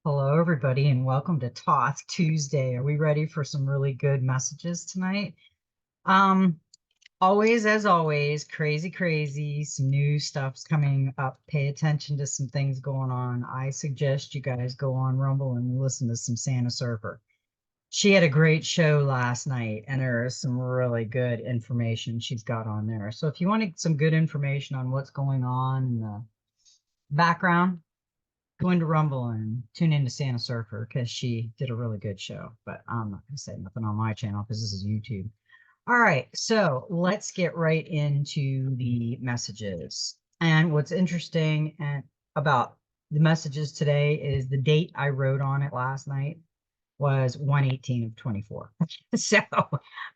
Hello, everybody, and welcome to Thoth Tuesday. Are we ready for some really good messages tonight? Um, Always, as always, crazy, some new stuff's coming up. Pay attention to some things going on. I suggest you guys go on Rumble and listen to some Santa Surfer. She had a great show last night, and there is some really good information she's got on there. So if you wanted some good information on what's going on in the background, go into Rumble and tune into Santa Surfer because she did a really good show. But I'm not going to say nothing on my channel because this is YouTube. All right, so let's get right into the messages. And what's interesting about the messages today is the date I wrote on it last night was 118 of 24. So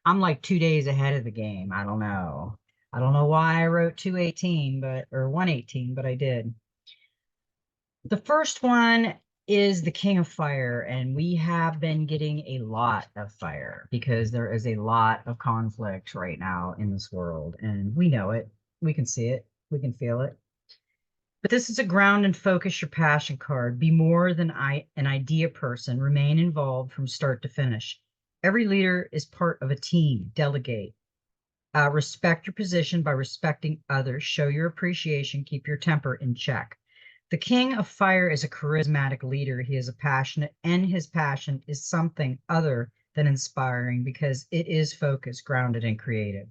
I'm like 2 days ahead of the game. I don't know. I don't know why I wrote 218, or 118, but I did. The first one is the King of Fire, and we have been getting a lot of fire because there is a lot of conflict right now in this world, and we know it. We can see it. We can feel it. But this is a ground and focus your passion card. Be more than an idea person. Remain involved from start to finish. Every leader is part of a team. Delegate. Respect your position by respecting others. Show your appreciation. Keep your temper in check. The King of Fire is a charismatic leader. He is a passionate, and his passion is something other than inspiring because it is focused, grounded, and creative.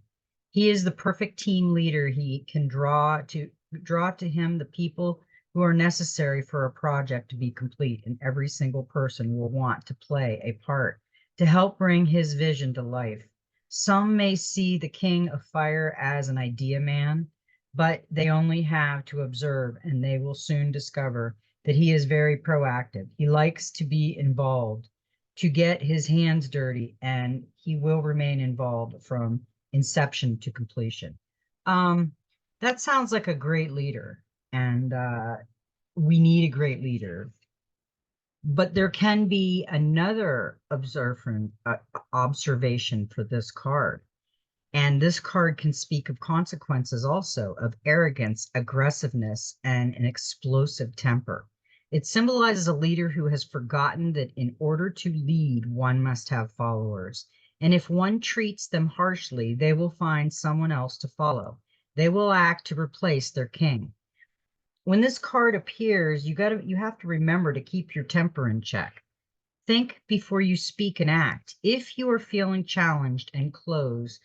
He is the perfect team leader. He can draw to him the people who are necessary for a project to be complete, and every single person will want to play a part to help bring his vision to life. Some may see the King of Fire as an idea man, but they only have to observe and they will soon discover that he is very proactive. He likes to be involved, to get his hands dirty, and he will remain involved from inception to completion. Um, that sounds like a great leader, and we need a great leader. But there can be another observation for this card. And this card can speak of consequences also of arrogance, aggressiveness, and an explosive temper. It symbolizes a leader who has forgotten that in order to lead, one must have followers. And if one treats them harshly, they will find someone else to follow. They will act to replace their king. When this card appears, you have to remember to keep your temper in check. Think before you speak and act. If you are feeling challenged and close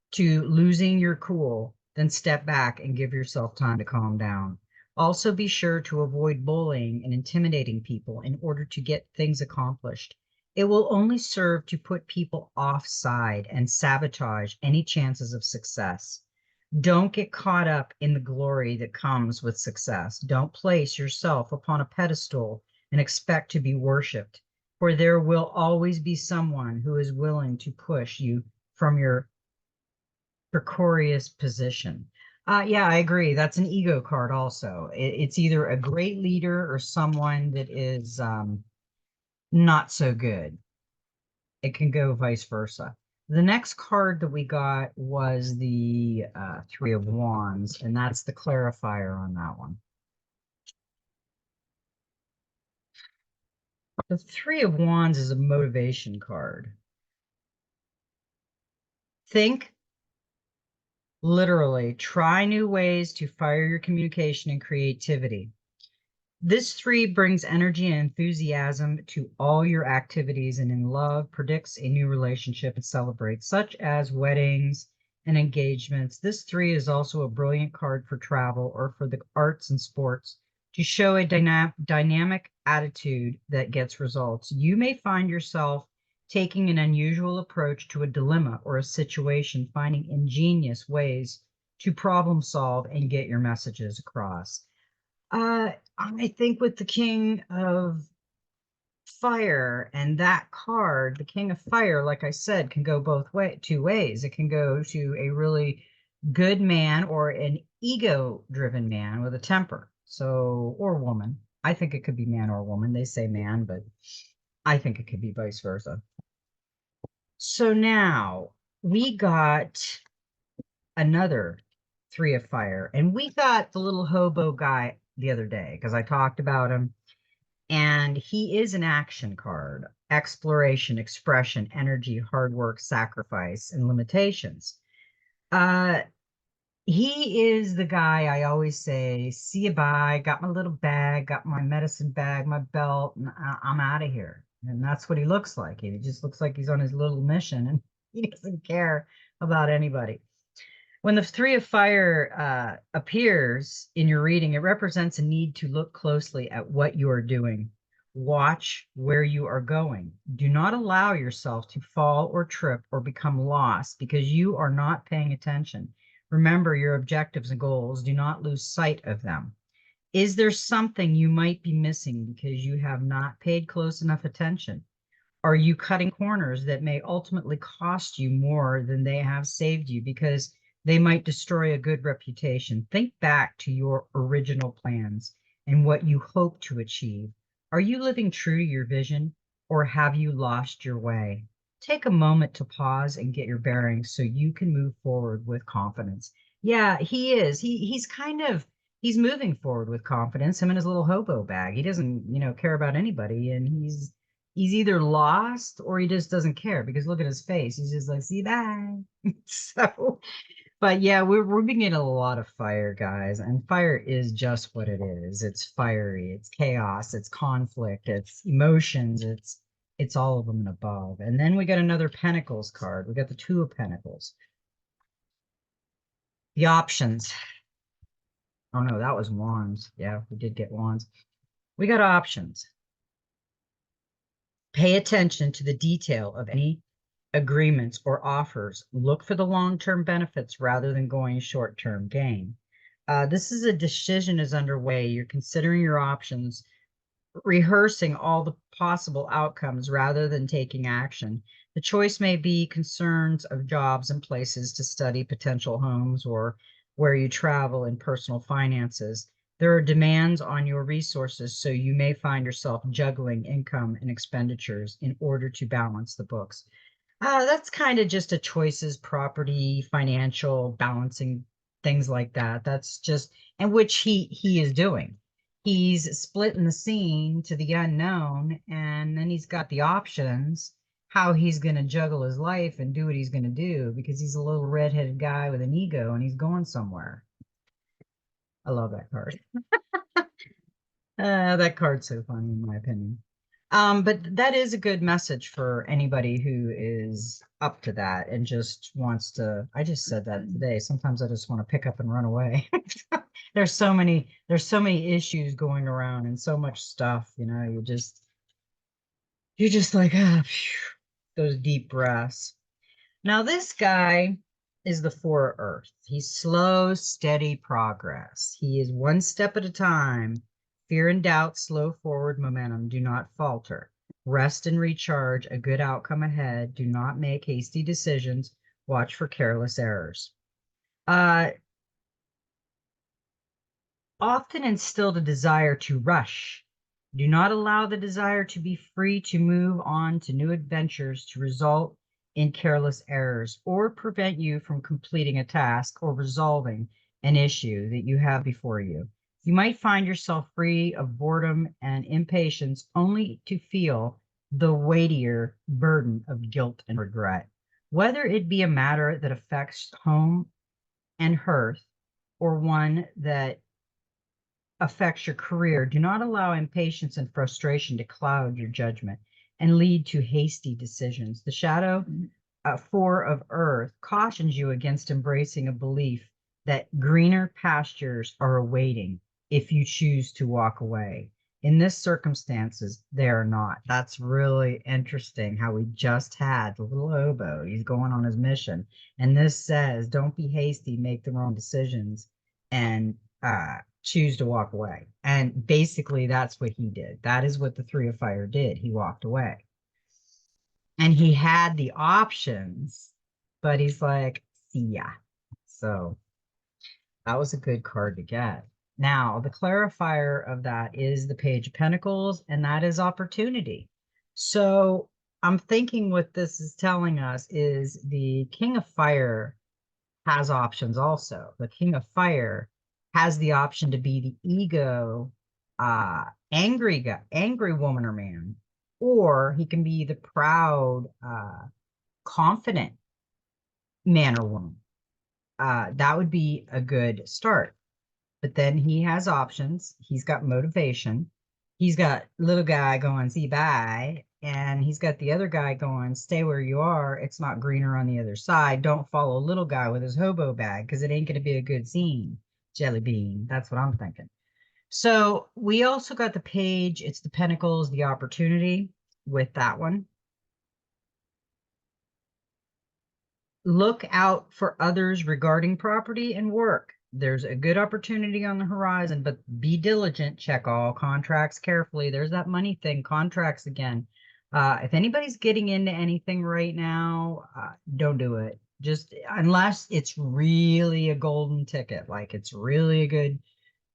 to losing your cool, then step back and give yourself time to calm down. Also, be sure to avoid bullying and intimidating people in order to get things accomplished. It will only serve to put people offside and sabotage any chances of success. Don't get caught up in the glory that comes with success. Don't place yourself upon a pedestal and expect to be worshiped, for there will always be someone who is willing to push you from your precarious position. Yeah, I agree. That's an ego card also. It's either a great leader or someone that is not so good. It can go vice versa. The next card that we got was the Three of Wands, and that's the clarifier on that one. The Three of Wands is a motivation card. Think literally, try new ways to fire your communication and creativity. This three brings energy and enthusiasm to all your activities, and in love predicts a new relationship and celebrates, such as weddings and engagements. This three is also a brilliant card for travel or for the arts and sports to show a dynamic attitude that gets results. You may find yourself taking an unusual approach to a dilemma or a situation, finding ingenious ways to problem solve and get your messages across. I think with the King of Fire and that card, the King of Fire, like I said, can go two ways. It can go to a really good man or an ego-driven man with a temper. So, or woman. I think it could be man or woman. They say man, but I think it could be vice versa. So now we got another Three of Fire, and we got the little hobo guy the other day because I talked about him. And he is an action card: exploration, expression, energy, hard work, sacrifice, and limitations. Uh, he is the guy I always say, see you, bye, got my little bag, got my medicine bag, my belt, and I'm out of here. And that's what he looks like. He just looks like he's on his little mission and he doesn't care about anybody. When the Three of Fire appears in your reading, it represents a need to look closely at what you are doing. Watch where you are going. Do not allow yourself to fall or trip or become lost because you are not paying attention. Remember your objectives and goals. Do not lose sight of them. Is there something you might be missing because you have not paid close enough attention? Are you cutting corners that may ultimately cost you more than they have saved you because they might destroy a good reputation? Think back to your original plans and what you hope to achieve. Are you living true to your vision, or have you lost your way? Take a moment to pause and get your bearings so you can move forward with confidence. Yeah, he is. He's moving forward with confidence. Him and his little hobo bag. He doesn't, care about anybody, and he's either lost or he just doesn't care, because look at his face. He's just like, see that. So, but yeah, we're being getting a lot of fire, guys, and fire is just what it is. It's fiery, it's chaos, it's conflict, it's emotions, it's all of them and above. And then we got another Pentacles card. We got the Two of Pentacles. The options. Oh no, that was Wands. Yeah, we did get Wands. We got options. Pay attention to the detail of any agreements or offers. Look for the long-term benefits rather than going short-term gain. This is a decision is underway. You're considering your options, rehearsing all the possible outcomes rather than taking action. The choice may be concerns of jobs and places to study, potential homes, or where you travel, and personal finances. There are demands on your resources, so you may find yourself juggling income and expenditures in order to balance the books. That's kind of just a choices, property, financial, balancing, things like that. That's just, and which he is doing. He's splitting the scene to the unknown, and then he's got the options how he's going to juggle his life and do what he's going to do, because he's a little redheaded guy with an ego and he's going somewhere. I love that card. That card's so funny, in my opinion. But that is a good message for anybody who is up to that and just wants to. I just said that today. Sometimes I just want to pick up and run away. There's so many issues going around and so much stuff, you're just like, those deep breaths. Now, this guy is the Four of Earth. He's slow, steady progress. He is one step at a time. Fear and doubt, slow forward momentum. Do not falter. Rest and recharge. A good outcome ahead. Do not make hasty decisions. Watch for careless errors. Often instilled a desire to rush. Do not allow the desire to be free to move on to new adventures to result in careless errors or prevent you from completing a task or resolving an issue that you have before you. You might find yourself free of boredom and impatience only to feel the weightier burden of guilt and regret. Whether it be a matter that affects home and hearth or one that affects your career, do not allow impatience and frustration to cloud your judgment and lead to hasty decisions. The shadow Four of Earth cautions you against embracing a belief that greener pastures are awaiting if you choose to walk away. In this circumstances, they are not. That's really interesting how we just had the little hobo. He's going on his mission. And this says, don't be hasty, make the wrong decisions, and choose to walk away. And basically, that's what he did. That is what the Three of Fire did. He walked away. And he had the options, but he's like, see ya. So that was a good card to get. Now, the clarifier of that is the Page of Pentacles, and that is opportunity. So I'm thinking what this is telling us is the King of Fire has options also. The King of Fire has the option to be the ego angry guy, angry woman or man, or he can be the proud, confident man or woman. That would be a good start. But then he has options. He's got motivation. He's got little guy going, see, bye. And he's got the other guy going, stay where you are. It's not greener on the other side. Don't follow little guy with his hobo bag because it ain't going to be a good scene. Jelly bean. That's what I'm thinking. So we also got the page. It's the Pentacles, the opportunity with that one. Look out for others regarding property and work. There's a good opportunity on the horizon, but be diligent. Check all contracts carefully. There's that money thing, contracts again. If anybody's getting into anything right now, don't do it. Just unless it's really a golden ticket, like it's really a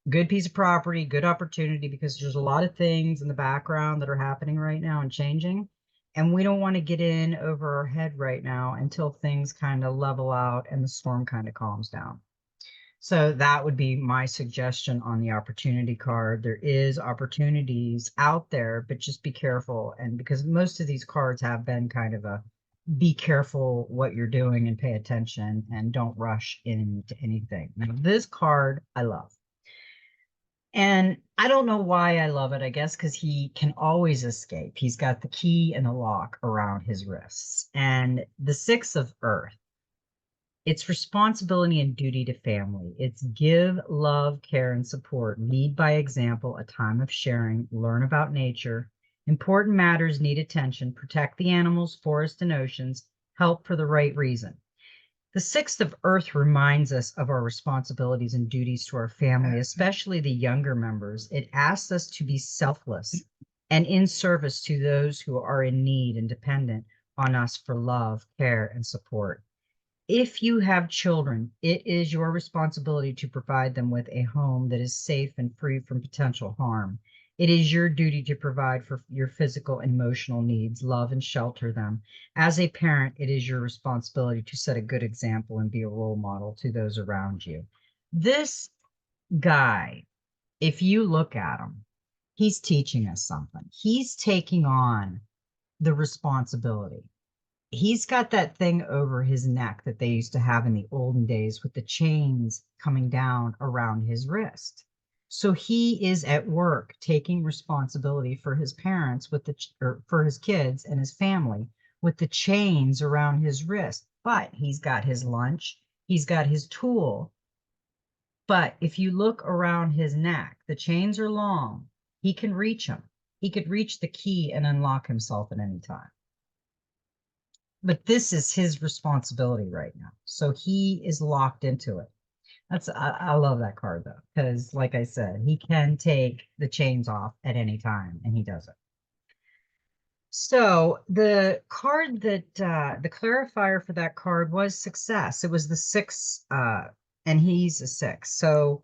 good piece of property, good opportunity, because there's a lot of things in the background that are happening right now and changing. And we don't want to get in over our head right now until things kind of level out and the storm kind of calms down. So that would be my suggestion on the opportunity card. There is opportunities out there, but just be careful. And because most of these cards have been kind of a be careful what you're doing and pay attention and don't rush into anything. Now, this card I love. And I don't know why I love it. I guess because he can always escape. He's got the key and the lock around his wrists. And the Six of Earth, it's responsibility and duty to family. It's give, love, care, and support. Lead by example, a time of sharing, learn about nature. Important matters need attention. Protect the animals, forests, and oceans. Help for the right reason. The Sixth of Earth reminds us of our responsibilities and duties to our family, especially the younger members. It asks us to be selfless and in service to those who are in need and dependent on us for love, care, and support. If you have children, it is your responsibility to provide them with a home that is safe and free from potential harm. It is your duty to provide for your physical and emotional needs, love and shelter them. As a parent, it is your responsibility to set a good example and be a role model to those around you. This guy, if you look at him, he's teaching us something. He's taking on the responsibility. He's got that thing over his neck that they used to have in the olden days with the chains coming down around his wrist. So he is at work taking responsibility for his parents or for his kids and his family with the chains around his wrist. But he's got his lunch, he's got his tool. But if you look around his neck, the chains are long. He can reach them. He could reach the key and unlock himself at any time. But this is his responsibility right now. So he is locked into it. I love that card though, because like I said, he can take the chains off at any time and he does it. So the card that the clarifier for that card was success. It was the 6 and he's a 6. So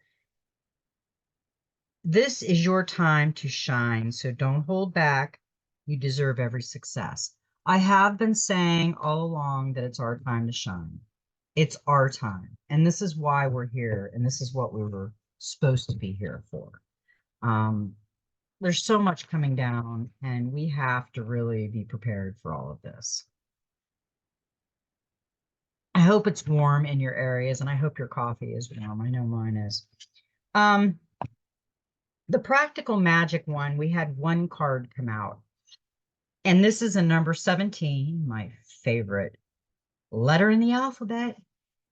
this is your time to shine. So don't hold back. You deserve every success. I have been saying all along that it's our time to shine. It's our time. And this is why we're here. And this is what we were supposed to be here for. There's so much coming down, and we have to really be prepared for all of this. I hope it's warm in your areas, and I hope your coffee is warm. I know mine is. The practical magic one, we had one card come out. And this is a number 17, my favorite letter in the alphabet.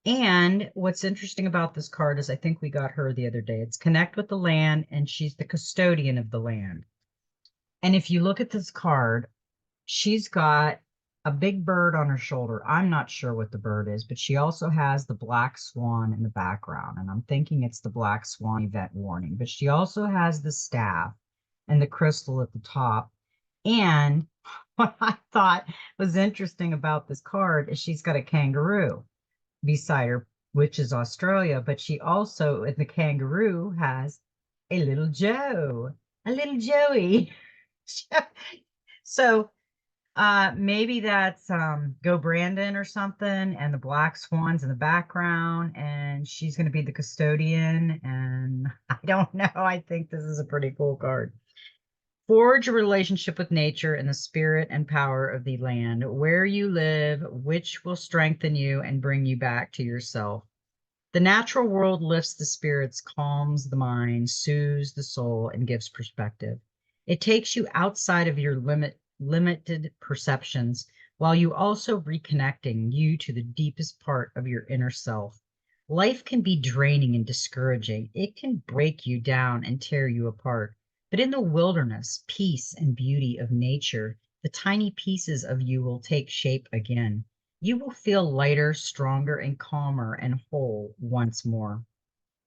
And what's interesting about this card is I think we got her the other day. It's connect with the land, and she's the custodian of the land. And if you look at this card, she's got a big bird on her shoulder. I'm not sure what the bird is, but she also has the black swan in the background. And I'm thinking it's the black swan event warning. But she also has the staff and the crystal at the top. And what I thought was interesting about this card is she's got a kangaroo beside her, which is Australia, but she also, the kangaroo, has a little Joey. So Maybe that's Go Brandon or something, and the black swans in the background, and she's going to be the custodian. And I don't know. I think this is a pretty cool card. Forge a relationship with nature and the spirit and power of the land where you live, which will strengthen you and bring you back to yourself. The natural world lifts the spirits, calms the mind, soothes the soul, and gives perspective. It takes you outside of your limited perceptions while you also reconnecting you to the deepest part of your inner self. Life can be draining and discouraging. It can break you down and tear you apart. But in the wilderness, peace and beauty of nature, the tiny pieces of you will take shape again. You will feel lighter, stronger, and calmer and whole once more.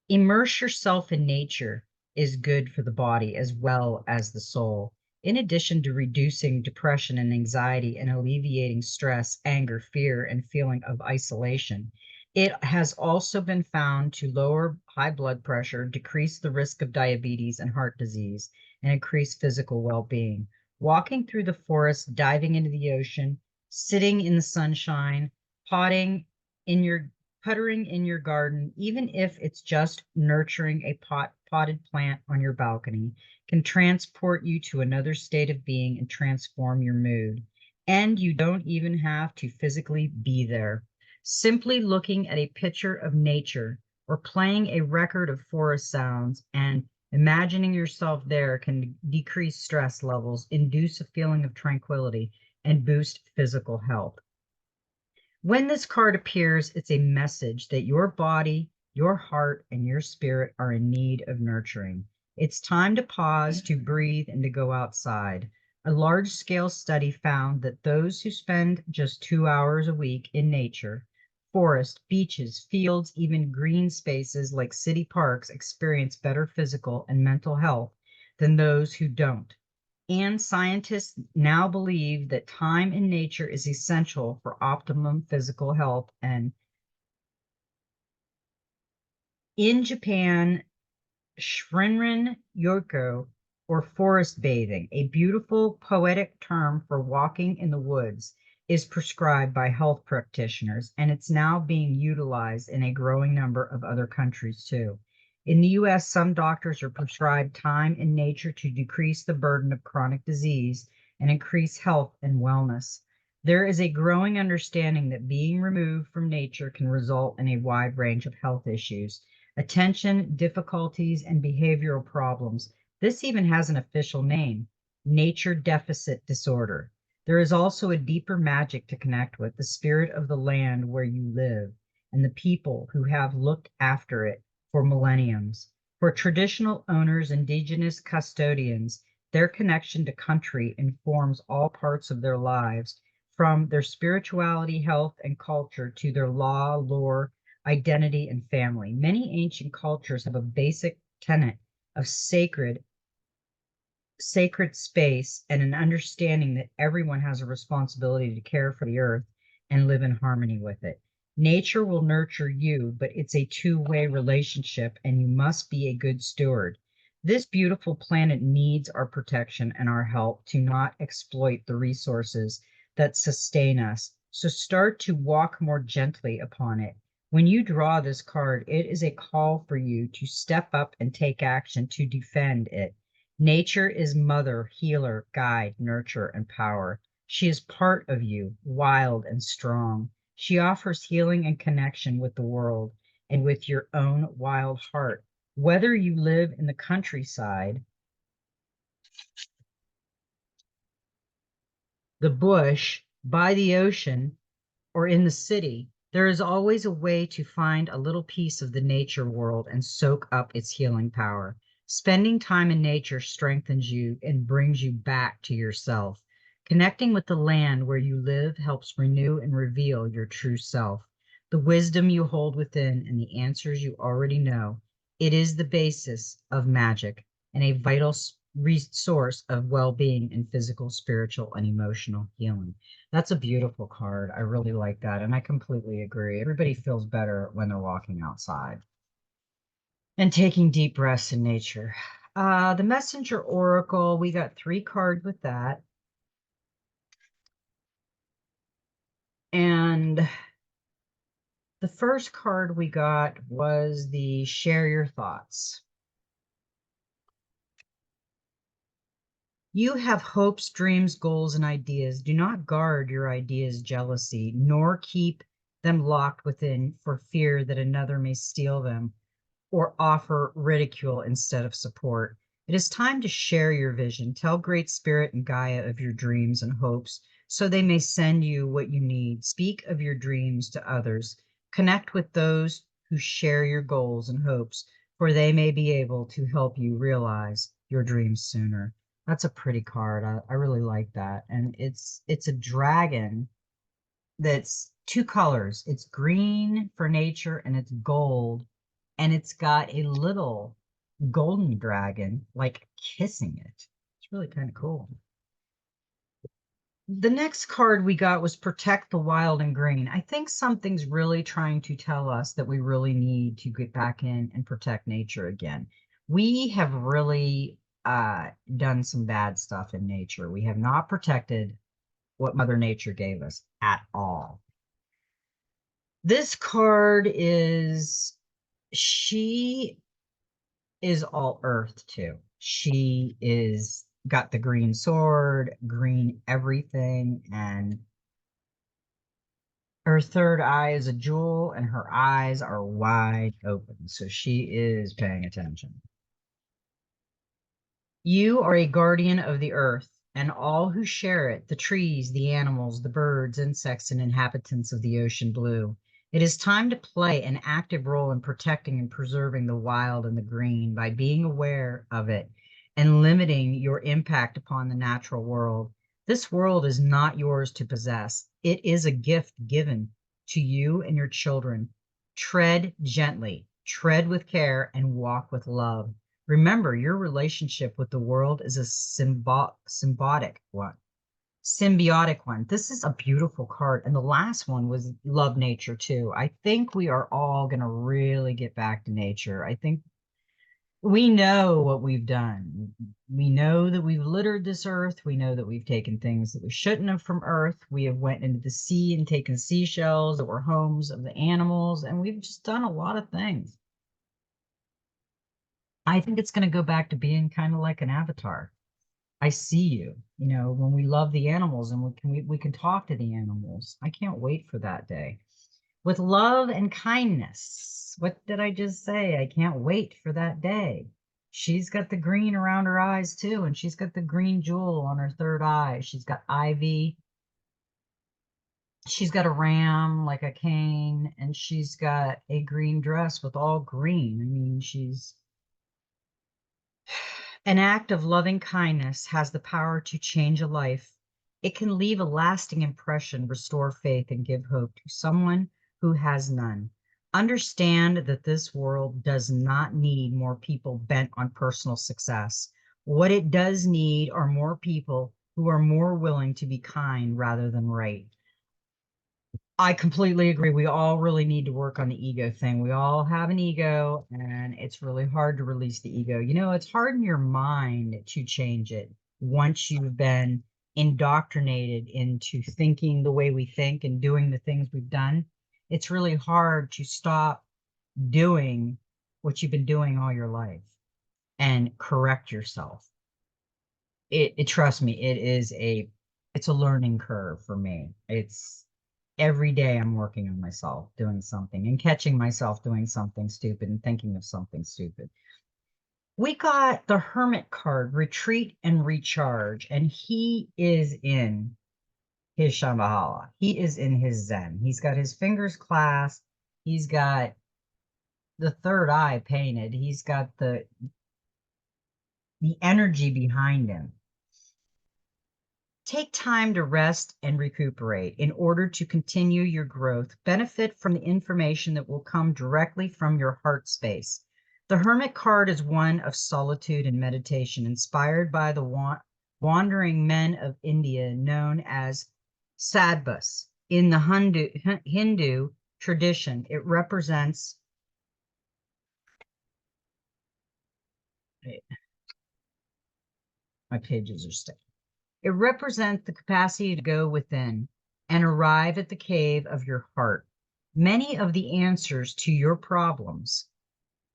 Immerse yourself in nature is good for the body as well as the soul. In addition to reducing depression and anxiety and alleviating stress, anger, fear, and feeling of isolation, it has also been found to lower high blood pressure, decrease the risk of diabetes and heart disease, and increase physical well being. Walking through the forest, diving into the ocean, sitting in the sunshine, potting in your puttering in your garden, even if it's just nurturing a potted plant on your balcony, can transport you to another state of being and transform your mood. And you don't even have to physically be there. Simply looking at a picture of nature or playing a record of forest sounds and imagining yourself there can decrease stress levels, induce a feeling of tranquility, and boost physical health. When this card appears, it's a message that your body, your heart, and your spirit are in need of nurturing. It's time to pause, to breathe, and to go outside. A large scale study found that those who spend just 2 hours a week in nature, forest, beaches, fields, even green spaces like city parks, experience better physical and mental health than those who don't. And scientists now believe that time in nature is essential for optimum physical health. And in Japan, Shinrin Yoko, or forest bathing, a beautiful poetic term for walking in the woods, is prescribed by health practitioners, and it's now being utilized in a growing number of other countries too. In the US, some doctors are prescribed time in nature to decrease the burden of chronic disease and increase health and wellness. There is a growing understanding that being removed from nature can result in a wide range of health issues, attention difficulties, and behavioral problems. This even has an official name, nature deficit disorder. There is also a deeper magic to connect with, the spirit of the land where you live and the people who have looked after it for millenniums. For traditional owners, indigenous custodians, their connection to country informs all parts of their lives, from their spirituality, health, and culture to their law, lore, identity, and family. Many ancient cultures have a basic tenet of sacred space and an understanding that everyone has a responsibility to care for the earth and live in harmony with it. Nature will nurture you, but it's a two-way relationship and you must be a good steward. This beautiful planet needs our protection and our help to not exploit the resources that sustain us. So start to walk more gently upon it. When you draw this card, it is a call for you to step up and take action to defend it. Nature is mother, healer, guide, nurture, and power. She is part of you, wild and strong. She offers healing and connection with the world and with your own wild heart. Whether you live in the countryside, the bush, by the ocean, or in the city, there is always a way to find a little piece of the nature world and soak up its healing power. Spending time in nature strengthens you and brings you back to yourself. Connecting with the land where you live helps renew and reveal your true self, the wisdom you hold within, and the answers you already know. It is the basis of magic and a vital resource of well being and physical, spiritual, and emotional healing. That's a beautiful card. I really like that. And I completely agree. Everybody feels better when they're walking outside and taking deep breaths in nature. The Messenger Oracle, we got 3 cards with that. And the first card we got was the share your thoughts. You have hopes, dreams, goals, and ideas. Do not guard your ideas jealousy, nor keep them locked within for fear that another may steal them or offer ridicule instead of support. It is time to share your vision. Tell Great Spirit and Gaia of your dreams and hopes so they may send you what you need. Speak of your dreams to others. Connect with those who share your goals and hopes, for they may be able to help you realize your dreams sooner. That's a pretty card. I really like that. And it's a dragon that's two colors. It's green for nature and it's gold. And it's got a little golden dragon like kissing it. It's really kind of cool. The next card we got was Protect the Wild and Green. I think something's really trying to tell us that we really need to get back in and protect nature again. We have really done some bad stuff in nature. We have not protected what Mother Nature gave us at all. This card is, she is all earth too. She is got the green sword, green everything, and her third eye is a jewel, and her eyes are wide open. So she is paying attention. You are a guardian of the earth and all who share it, the trees, the animals, the birds, insects, and inhabitants of the ocean blue. It is time to play an active role in protecting and preserving the wild and the green by being aware of it and limiting your impact upon the natural world. This world is not yours to possess. It is a gift given to you and your children. Tread gently, tread with care, and walk with love. Remember, your relationship with the world is a symbiotic one. Symbiotic one. This is a beautiful card. And the last one was love nature too. I think we are all going to really get back to nature. I think we know what we've done. We know that we've littered this earth. We know that we've taken things that we shouldn't have from earth. We have went into the sea and taken seashells that were homes of the animals. And we've just done a lot of things. I think it's going to go back to being kind of like an avatar. I see you, when we love the animals and we can talk to the animals. I can't wait for that day. With love and kindness. What did I just say? I can't wait for that day. She's got the green around her eyes too, and she's got the green jewel on her third eye. She's got ivy. She's got a ram like a cane, and she's got a green dress with all green. I mean, she's an act of loving kindness has the power to change a life. It can leave a lasting impression, restore faith, and give hope to someone who has none. Understand that this world does not need more people bent on personal success. What it does need are more people who are more willing to be kind rather than right. I completely agree. We all really need to work on the ego thing. We all have an ego, and it's really hard to release the ego. It's hard in your mind to change it once you've been indoctrinated into thinking the way we think and doing the things we've done. It's really hard to stop doing what you've been doing all your life and correct yourself. Trust me, it's a learning curve for me. It's every day I'm working on myself, doing something and catching myself doing something stupid and thinking of something stupid. We got the Hermit card, Retreat and Recharge, and he is in his Shambhala. He is in his Zen. He's got his fingers clasped. He's got the third eye painted. He's got the energy behind him. Take time to rest and recuperate in order to continue your growth. Benefit from the information that will come directly from your heart space. The Hermit card is one of solitude and meditation, inspired by the wandering men of India known as sadhus. In the Hindu tradition, it represents my pages are stuck. It represents the capacity to go within and arrive at the cave of your heart. Many of the answers to your problems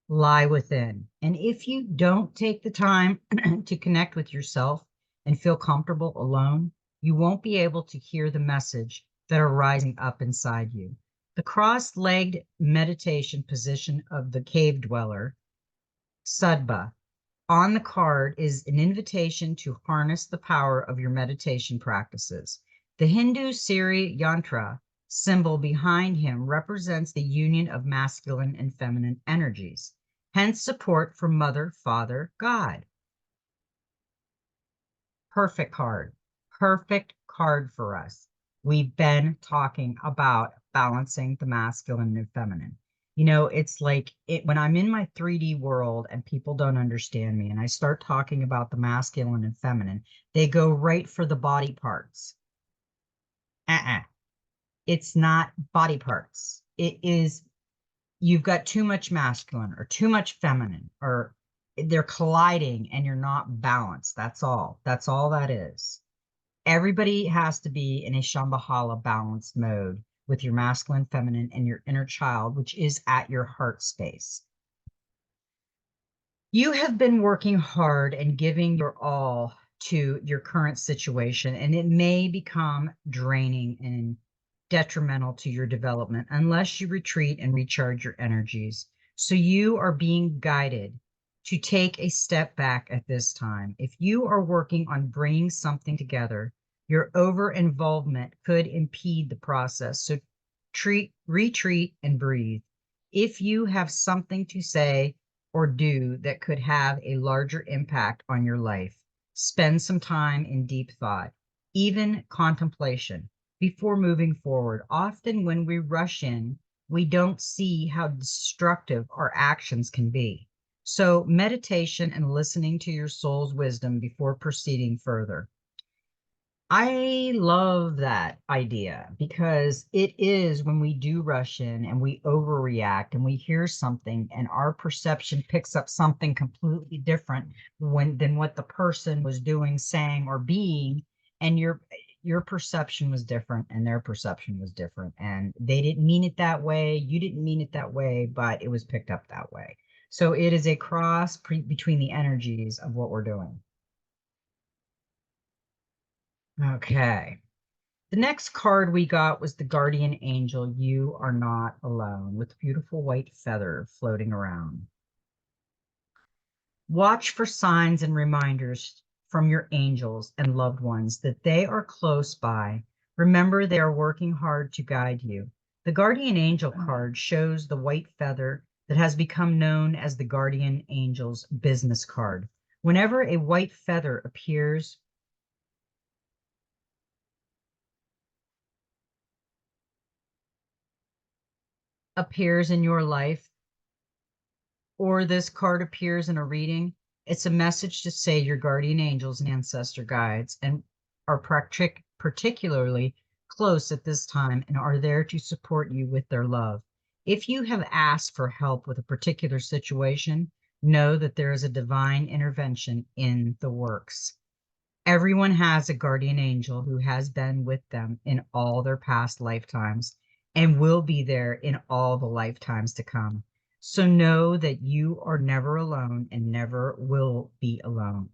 lie within. And if you don't take the time to connect with yourself and feel comfortable alone, you won't be able to hear the message that are rising up inside you. The cross-legged meditation position of the cave dweller, Sudba, on the card is an invitation to harness the power of your meditation practices. The Hindu Siri Yantra symbol behind him represents the union of masculine and feminine energies, hence support for Mother, Father, God. Perfect card. Perfect card for us. We've been talking about balancing the masculine and feminine. You know, it's like when I'm in my 3D world and people don't understand me and I start talking about the masculine and feminine, they go right for the body parts. It's not body parts. It is, you've got too much masculine or too much feminine, or they're colliding and you're not balanced. That's all. That's all that is. Everybody has to be in a Shambhala balanced mode with your masculine, feminine, and your inner child, which is at your heart space. You have been working hard and giving your all to your current situation, and it may become draining and detrimental to your development unless you retreat and recharge your energies. So you are being guided to take a step back at this time. If you are working on bringing something together, your over involvement could impede the process. So retreat and breathe. If you have something to say or do that could have a larger impact on your life, spend some time in deep thought, even contemplation, before moving forward. Often when we rush in, we don't see how destructive our actions can be. So meditation and listening to your soul's wisdom before proceeding further. I love that idea because it is when we do rush in and we overreact and we hear something and our perception picks up something completely different than what the person was doing, saying, or being, and your perception was different and their perception was different, and they didn't mean it that way, you didn't mean it that way, but it was picked up that way. So it is a cross between the energies of what we're doing. Okay. The next card we got was the Guardian Angel. You are not alone, with a beautiful white feather floating around. Watch for signs and reminders from your angels and loved ones that they are close by. Remember, they are working hard to guide you. The Guardian Angel card shows the white feather that has become known as the Guardian Angel's business card. Whenever a white feather appears in your life, or this card appears in a reading, it's a message to say your guardian angels and ancestor guides and are particularly close at this time and are there to support you with their love. If you have asked for help with a particular situation, know that there is a divine intervention in the works. Everyone has a guardian angel who has been with them in all their past lifetimes and will be there in all the lifetimes to come. So know that you are never alone and never will be alone.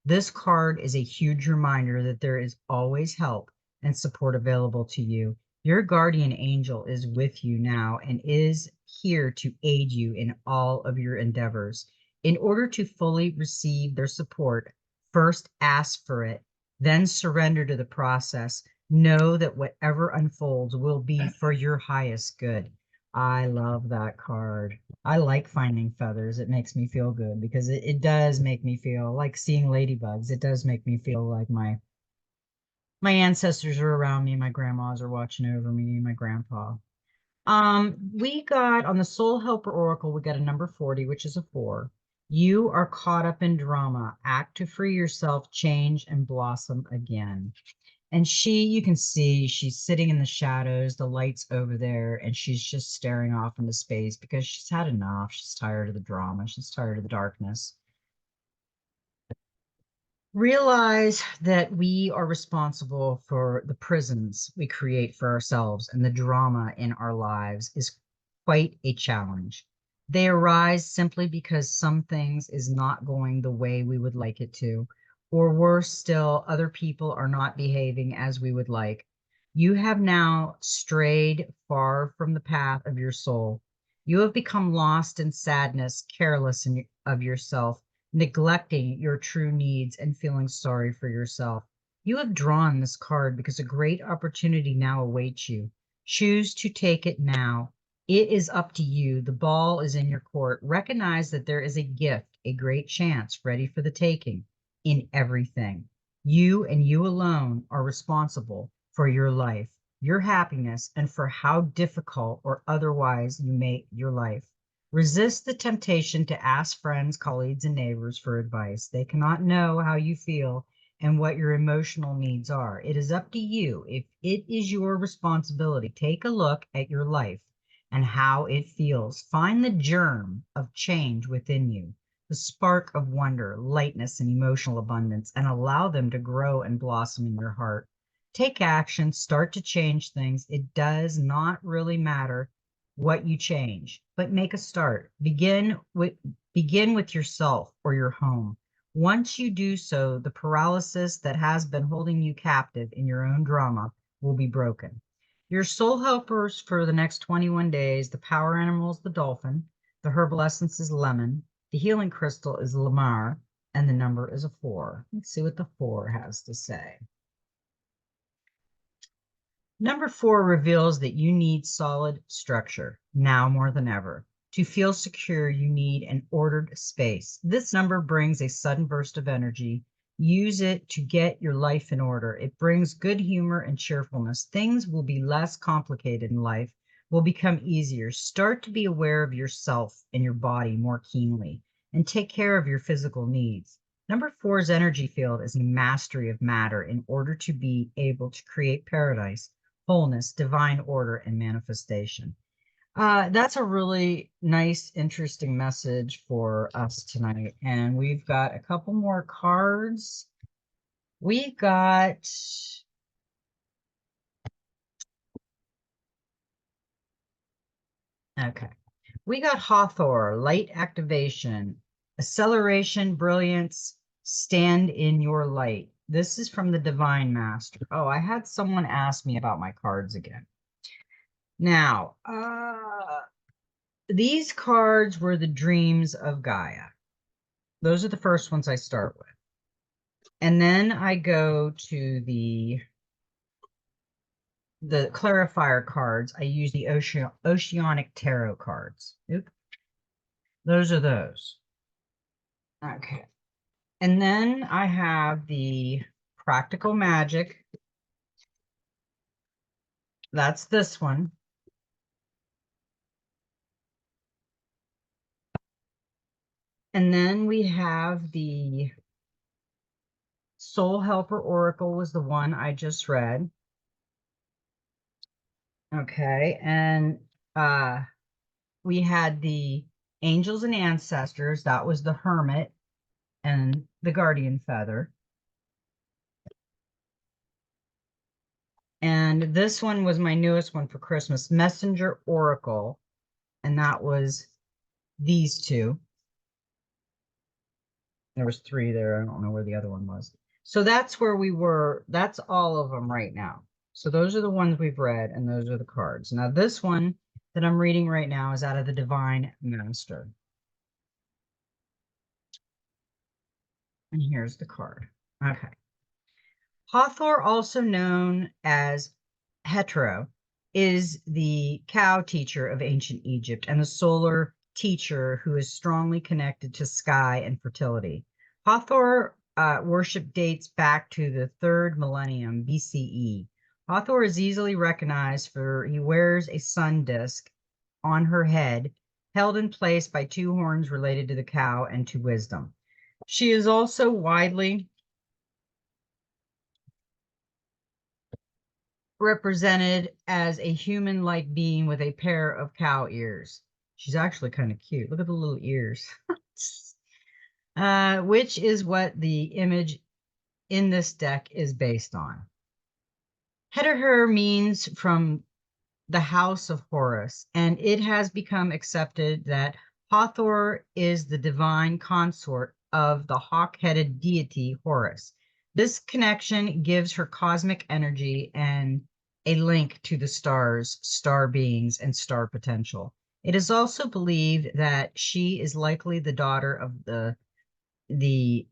This card is a huge reminder that there is always help and support available to you. Your guardian angel is with you now and is here to aid you in all of your endeavors. In order to fully receive their support, first ask for it, then surrender to the process. Know that whatever unfolds will be for your highest good. I love that card. I like finding feathers. It makes me feel good because it does make me feel like seeing ladybugs. It does make me feel like my ancestors are around me, my grandmas are watching over me, my grandpa. We got on the Soul Helper Oracle, we got a number 40, which is a 4. You are caught up in drama. Act to free yourself, change, and blossom again. And you can see she's sitting in the shadows, the light's over there, and she's just staring off into space because she's had enough. She's tired of the drama. She's tired of the darkness. Realize that we are responsible for the prisons we create for ourselves, and the drama in our lives is quite a challenge. They arise simply because some things is not going the way we would like it to, or worse still, other people are not behaving as we would like. You have now strayed far from the path of your soul. You have become lost in sadness, careless of yourself, neglecting your true needs and feeling sorry for yourself. You have drawn this card because a great opportunity now awaits you. Choose to take it now. It is up to you. The ball is in your court. Recognize that there is a gift, a great chance ready for the taking in everything. You and you alone are responsible for your life, your happiness, and for how difficult or otherwise you make your life. Resist the temptation to ask friends, colleagues, and neighbors for advice. They cannot know how you feel and what your emotional needs are. It is up to you. If it is your responsibility, take a look at your life and how it feels. Find the germ of change within you, the spark of wonder, lightness, and emotional abundance, and allow them to grow and blossom in your heart. Take action, start to change things. It does not really matter what you change, but make a start. Begin with yourself or your home. Once you do so, the paralysis that has been holding you captive in your own drama will be broken. Your soul helpers for the next 21 days, the power animal is the dolphin, the herbal essence is lemon, the healing crystal is lamar, and the number is a 4. Let's see what the 4 has to say. Number 4 reveals that you need solid structure now more than ever. To feel secure, you need an ordered space. This number brings a sudden burst of energy. Use it to get your life in order. It brings good humor and cheerfulness. Things will be less complicated in life, will become easier. Start to be aware of yourself and your body more keenly, and take care of your physical needs. Number 4's energy field is a mastery of matter in order to be able to create paradise, wholeness, divine order, and manifestation. That's a really nice, interesting message for us tonight. And we've got a couple more cards. We got, okay, we got Hathor, light activation, acceleration, brilliance, stand in your light. This is from the Divine Master. Oh, I had someone ask me about my cards again. Now, these cards were the dreams of Gaia. Those are the first ones I start with. And then I go to the clarifier cards. I use the oceanic tarot cards. Oop. Those are those. Okay. And then I have the practical magic. That's this one. And then we have the Soul Helper Oracle was the one I just read. Okay. And we had the Angels and Ancestors. That was the Hermit and the Guardian Feather. And this one was my newest one for Christmas, Messenger Oracle. And that was these two. There was 3 there. I don't know where the other one was. So that's where we were. That's all of them right now. So those are the ones we've read, and those are the cards. Now this one that I'm reading right now is out of the Divine Master. And here's the card. Okay. Hathor, also known as Hetero, is the cow teacher of ancient Egypt and the solar teacher who is strongly connected to sky and fertility. Hathor worship dates back to the 3rd millennium BCE. Hathor is easily recognized for he wears a sun disk on her head, held in place by 2 horns related to the cow and to wisdom. She is also widely represented as a human-like being with a pair of cow ears. She's actually kind of cute. Look at the little ears. Which is what the image in this deck is based on. Heter means from the house of Horus, and it has become accepted that Hathor is the divine consort of the hawk-headed deity Horus. This connection gives her cosmic energy and a link to the stars, star beings, and star potential. It is also believed that she is likely the daughter of the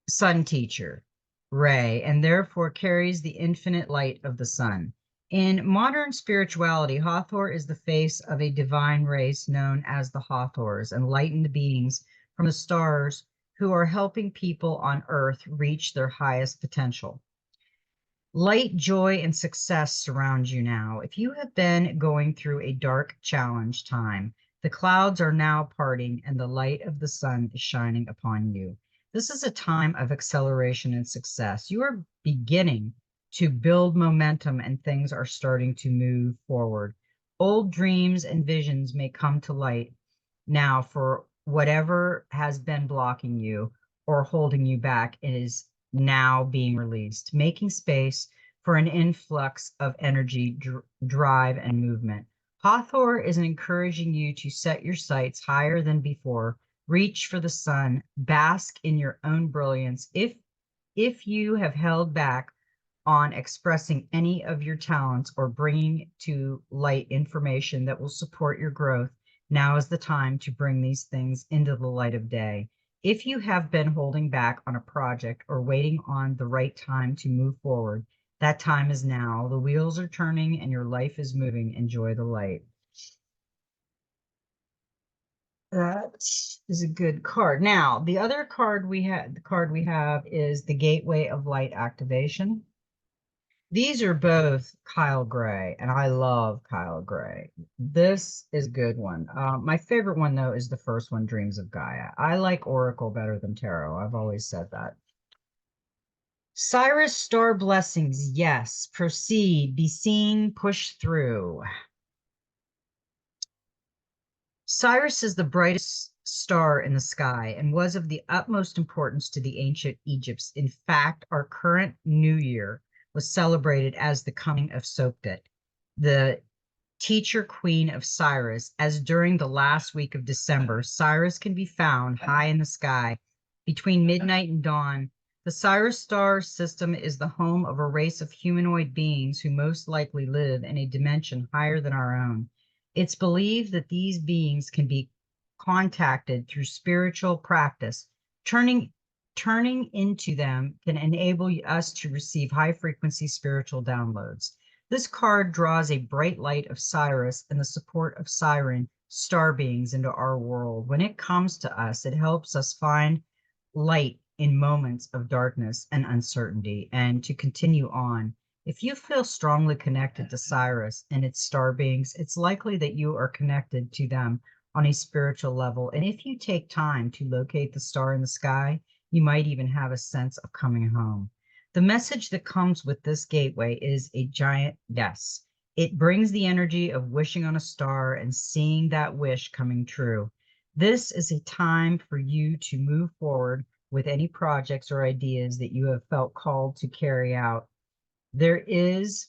sun teacher, Re, and therefore carries the infinite light of the sun. In modern spirituality, Hathor is the face of a divine race known as the Hathors, enlightened beings from the stars who are helping people on Earth reach their highest potential. Light, joy, and success surround you now. If you have been going through a dark challenge time, the clouds are now parting and the light of the sun is shining upon you. This is a time of acceleration and success. You are beginning to build momentum and things are starting to move forward. Old dreams and visions may come to light now for whatever has been blocking you or holding you back is now being released, making space for an influx of energy, drive, and movement. Hathor is encouraging you to set your sights higher than before, reach for the sun, bask in your own brilliance. If you have held back on expressing any of your talents or bringing to light information that will support your growth, now is the time to bring these things into the light of day. If you have been holding back on a project or waiting on the right time to move forward, that time is now. The wheels are turning and your life is moving. Enjoy the light. That is a good card. Now, the other card we have is the Gateway of Light activation. These are both Kyle Gray, and I love Kyle Gray. This is a good one. My favorite one, though, is the first one, Dreams of Gaia. I like Oracle better than Tarot. I've always said that. Cyrus Star Blessings. Yes. Proceed. Be seen. Push through. Cyrus is the brightest star in the sky and was of the utmost importance to the ancient Egypts. In fact, our current New Year was celebrated as the coming of Sopdet, the teacher queen of Cyrus, as during the last week of December, Cyrus can be found high in the sky between midnight and dawn. The Cyrus star system is the home of a race of humanoid beings who most likely live in a dimension higher than our own. It's believed that these beings can be contacted through spiritual practice. Turning into them can enable us to receive high frequency spiritual downloads. This card draws a bright light of Cyrus and the support of Siren star beings into our world. When it comes to us, it helps us find light in moments of darkness and uncertainty and to continue on. If you feel strongly connected to Cyrus and its star beings, it's likely that you are connected to them on a spiritual level. And if you take time to locate the star in the sky, you might even have a sense of coming home. The message that comes with this gateway is a giant yes. It brings the energy of wishing on a star and seeing that wish coming true. This is a time for you to move forward with any projects or ideas that you have felt called to carry out. There is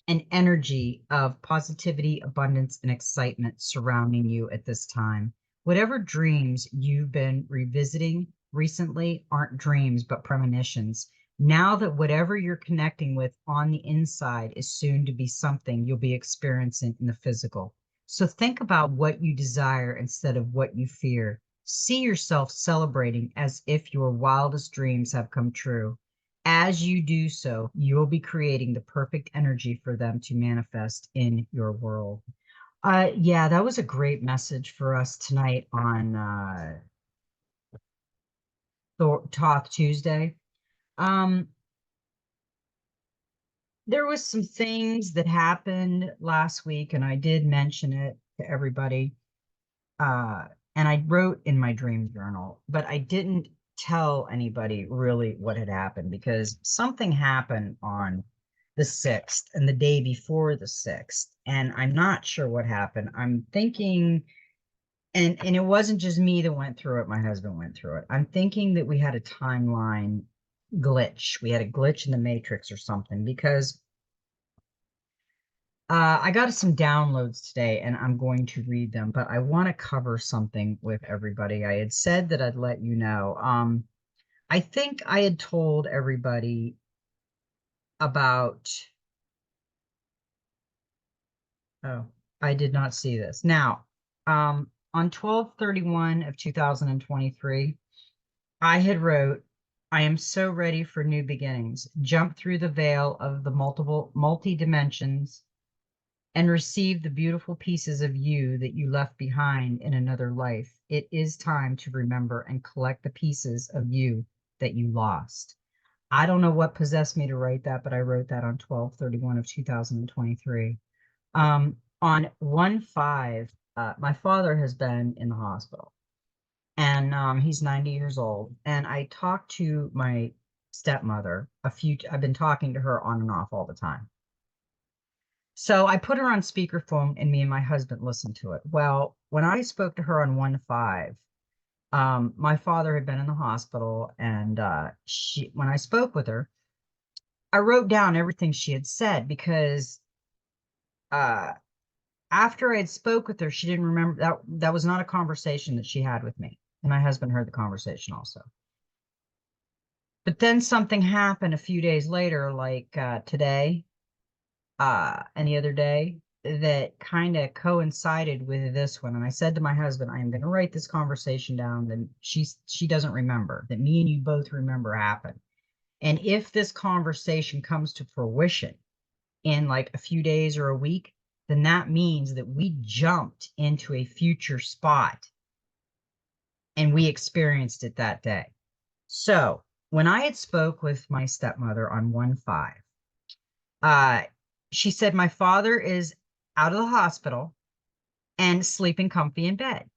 an energy of positivity, abundance, and excitement surrounding you at this time. Whatever dreams you've been revisiting recently aren't dreams, but premonitions. Now that whatever you're connecting with on the inside is soon to be something you'll be experiencing in the physical. So think about what you desire instead of what you fear. See yourself celebrating as if your wildest dreams have come true. As you do so, you will be creating the perfect energy for them to manifest in your world. Yeah, that was a great message for us tonight on Thoth Tuesday. There was some things that happened last week, and I did mention it to everybody. And I wrote in my dream journal, but I didn't tell anybody really what had happened because something happened on the 6th and the day before the 6th. And I'm not sure what happened. I'm thinking, and it wasn't just me that went through it. My husband went through it. I'm thinking that we had a timeline glitch. We had a glitch in the matrix or something because I got some downloads today and I'm going to read them, but I want to cover something with everybody. I had said that I'd let you know. I think I had told everybody about, oh, I did not see this. Now, on 12/31 of 2023, I had wrote, I am so ready for new beginnings. Jump through the veil of the multi dimensions and receive the beautiful pieces of you that you left behind in another life. It is time to remember and collect the pieces of you that you lost. I don't know what possessed me to write that, but I wrote that on 12/31 of 2023. On 1/5, my father has been in the hospital, and he's 90 years old. And I talked to my stepmother I've been talking to her on and off all the time. So I put her on speakerphone and me and my husband listened to it. Well, when I spoke to her on 1/5, my father had been in the hospital, and when I spoke with her, I wrote down everything she had said because uh, after I had spoke with her, she didn't remember that was not a conversation that she had with me. And my husband heard the conversation also. But then something happened a few days later, like today, and the other day, that kind of coincided with this one. And I said to my husband, I am going to write this conversation down that she doesn't remember, that me and you both remember happened. And if this conversation comes to fruition in like a few days or a week, then that means that we jumped into a future spot and we experienced it that day. So when I had spoke with my stepmother on 1/5, she said, my father is out of the hospital and sleeping comfy in bed.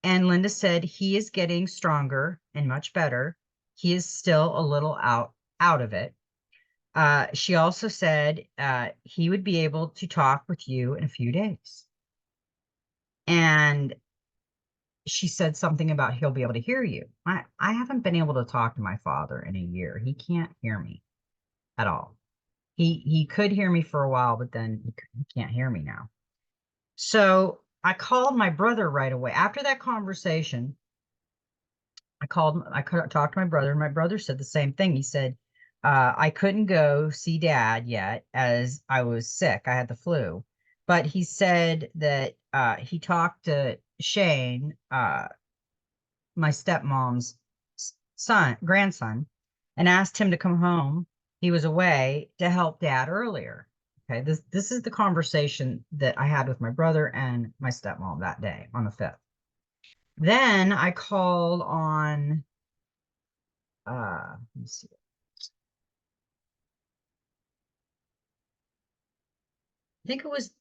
And Linda said, he is getting stronger and much better. He is still a little out of it. She also said he would be able to talk with you in a few days. And she said something about he'll be able to hear you. I haven't been able to talk to my father in a year. He can't hear me at all. He could hear me for a while, but then he can't hear me now. So I called my brother right away. After that conversation, I talked to my brother, and my brother said the same thing. He said, I couldn't go see dad yet as I was sick. I had the flu. But he said that he talked to Shane, my stepmom's grandson, and asked him to come home. He was away to help dad earlier. Okay, this is the conversation that I had with my brother and my stepmom that day on the 5th. Then I called on let me see. I think it was,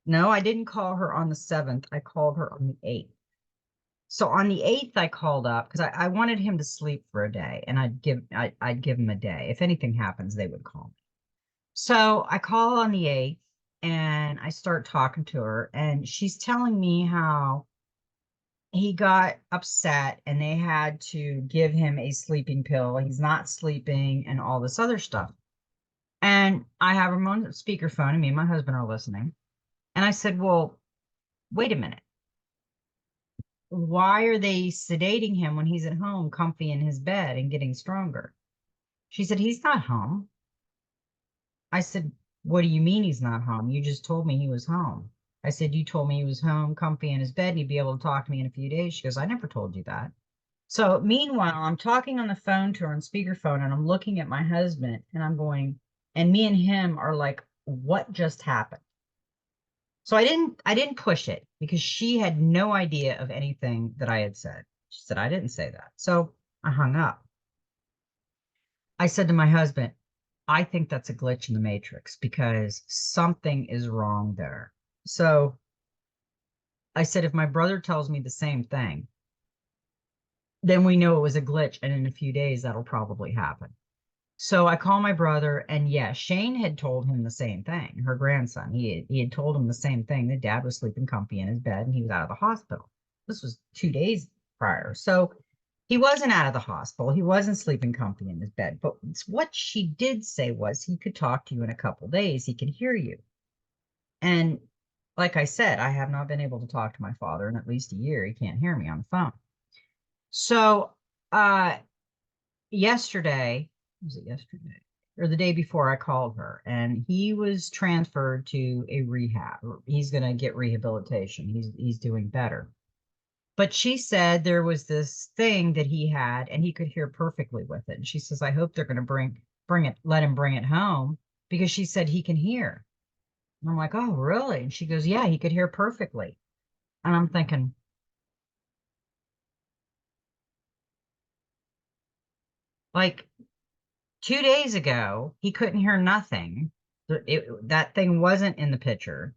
no, I didn't call her on the 7th. I called her on the 8th. So on the 8th, I called up because I wanted him to sleep for a day, and I'd give him a day. If anything happens, they would call me. So I call on the 8th and I start talking to her, and she's telling me how he got upset and they had to give him a sleeping pill. He's not sleeping and all this other stuff. And I have him on speakerphone, and me and my husband are listening. And I said, well, wait a minute. Why are they sedating him when he's at home, comfy in his bed and getting stronger? She said, he's not home. I said, what do you mean he's not home? You just told me he was home. I said, you told me he was home, comfy in his bed, and he'd be able to talk to me in a few days. She goes, I never told you that. So meanwhile, I'm talking on the phone to her on speakerphone, and I'm looking at my husband, and I'm going, and me and him are like, what just happened? So I didn't push it because she had no idea of anything that I had said. She said, I didn't say that. So I hung up. I said to my husband, I think that's a glitch in the matrix because something is wrong there. So I said, if my brother tells me the same thing, then we know it was a glitch, and in a few days that'll probably happen. So I call my brother, and yes, Shane had told him the same thing, her grandson. He had told him the same thing, that dad was sleeping comfy in his bed and he was out of the hospital. This was 2 days prior. So He wasn't out of the hospital. He wasn't sleeping comfy in his bed. But what she did say was he could talk to you in a couple days. He can hear you. And like I said, I have not been able to talk to my father in at least a year. He can't hear me on the phone. So uh yesterday, was it yesterday? Or the day before I called her and he was transferred to a rehab. He's gonna get rehabilitation. He's doing better. But she said there was this thing that he had and he could hear perfectly with it. And she says, I hope they're going to let him bring it home because she said he can hear. And I'm like, oh, really? And she goes, yeah, he could hear perfectly. And I'm thinking, like 2 days ago, he couldn't hear nothing. That thing wasn't in the picture.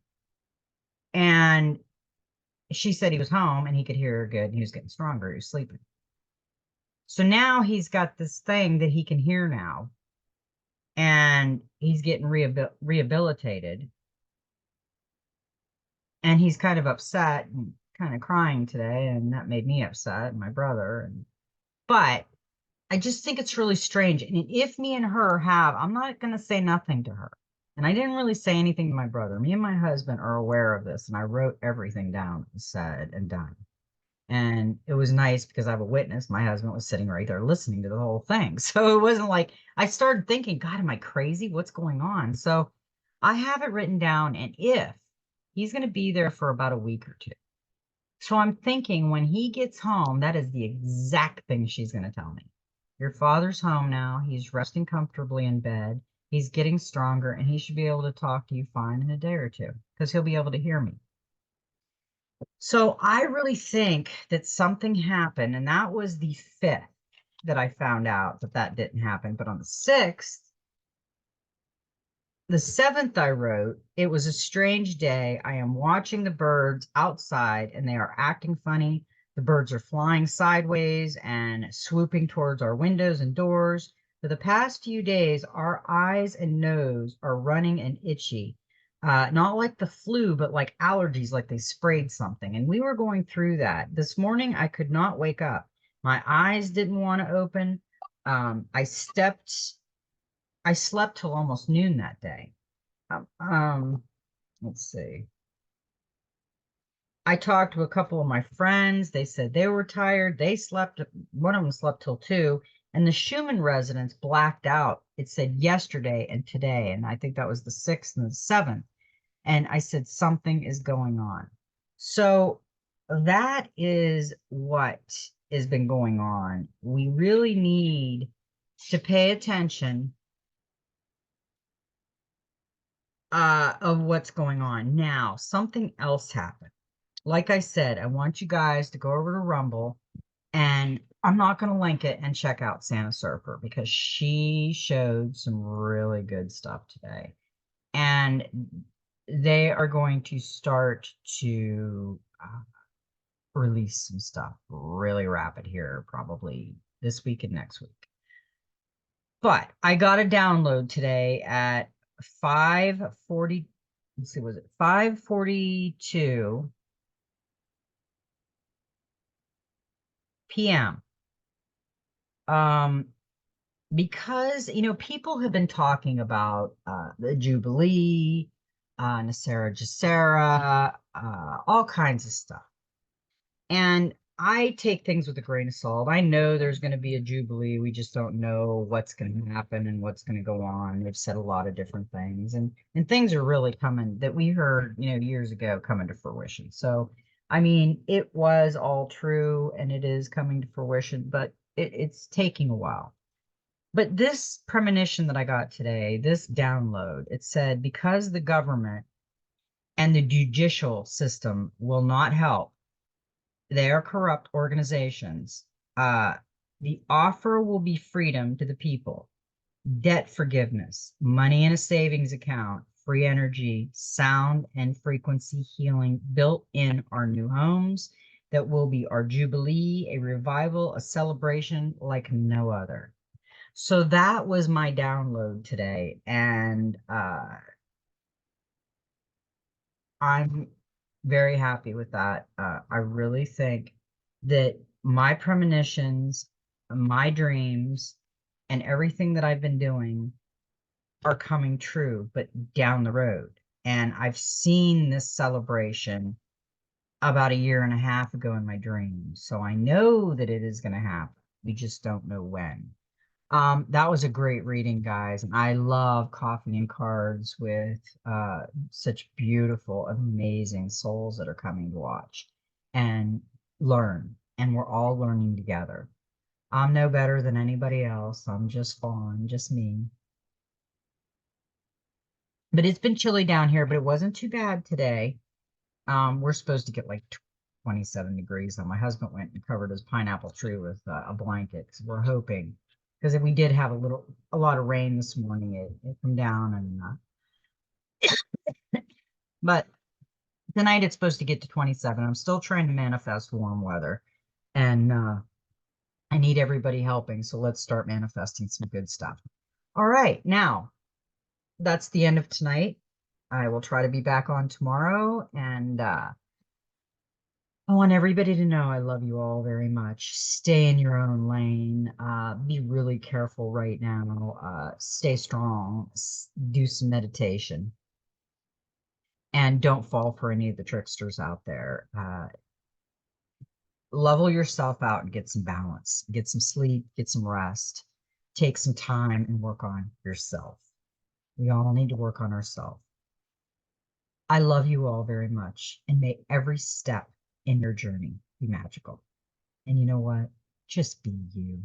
And she said he was home and he could hear her good. And he was getting stronger. He was sleeping. So now he's got this thing that he can hear now and he's getting rehabilitated and he's kind of upset and kind of crying today and that made me upset and my brother but I just think it's really strange and if me and her have I'm not going to say nothing to her and I didn't really say anything to my brother. Me and my husband are aware of this and I wrote everything down said and done. And it was nice because I have a witness. My husband was sitting right there listening to the whole thing. So it wasn't like I started thinking, God, am I crazy? What's going on? So I have it written down. And if he's going to be there for about a week or two. So I'm thinking when he gets home, that is the exact thing she's going to tell me. Your father's home now. He's resting comfortably in bed. He's getting stronger and he should be able to talk to you fine in a day or two because he'll be able to hear me. So I really think that something happened, and that was the 5th that I found out that that didn't happen. But on the 6th, the 7th, I wrote, it was a strange day. I am watching the birds outside, and they are acting funny. The birds are flying sideways and swooping towards our windows and doors. For the past few days, our eyes and nose are running and itchy. Not like the flu, but like allergies, like they sprayed something. And we were going through that. This morning, I could not wake up. My eyes didn't want to open. I slept till almost noon that day. Um, um, let's see. I talked to a couple of my friends. They said they were tired. They slept, one of them slept till 2, and the Schumann residents blacked out. It said yesterday and today, and I think that was the 6th and the 7th. And I said, something is going on. So that is what has been going on. We really need to pay attention of what's going on. Now, something else happened. Like I said, I want you guys to go over to Rumble and I'm not going to link it and check out Santa Surfer because she showed some really good stuff today. And they are going to start to release some stuff really rapid here, probably this week and next week. But I got a download today at 5:40. Let's see, was it 5:42 p.m. Because people have been talking about the Jubilee, Nasera Jacera, all kinds of stuff. And I take things with a grain of salt. I know there's going to be a Jubilee. We just don't know what's going to happen and what's going to go on. They've said a lot of different things, and things are really coming that we heard, years ago coming to fruition. So, I mean, it was all true and it is coming to fruition, but it's taking a while. But this premonition that I got today, this download, it said because the government and the judicial system will not help, they are corrupt organizations. The offer will be freedom to the people, debt forgiveness, money in a savings account, free energy, sound and frequency healing built in our new homes. That will be our jubilee, a revival, a celebration like no other. So that was my download today. And I'm very happy with that. I really think that my premonitions, my dreams, and everything that I've been doing are coming true, but down the road. And I've seen this celebration about a year and a half ago in my dreams. So I know that it is going to happen. We just don't know when. That was a great reading, guys. And I love coffee and cards with such beautiful, amazing souls that are coming to watch and learn. And we're all learning together. I'm no better than anybody else. I'm just fun, just me. But it's been chilly down here, but it wasn't too bad today. We're supposed to get like 27 degrees. So my husband went and covered his pineapple tree with a blanket. So we're hoping, because we did have a lot of rain this morning. It come down but tonight it's supposed to get to 27. I'm still trying to manifest warm weather, and I need everybody helping. So let's start manifesting some good stuff. All right, now that's the end of tonight. I will try to be back on tomorrow, and I want everybody to know I love you all very much. Stay in your own lane. Be really careful right now. Stay strong. Do some meditation. And don't fall for any of the tricksters out there. Level yourself out and get some balance. Get some sleep. Get some rest. Take some time and work on yourself. We all need to work on ourselves. I love you all very much. And may every step in your journey be magical. And you know what? Just be you.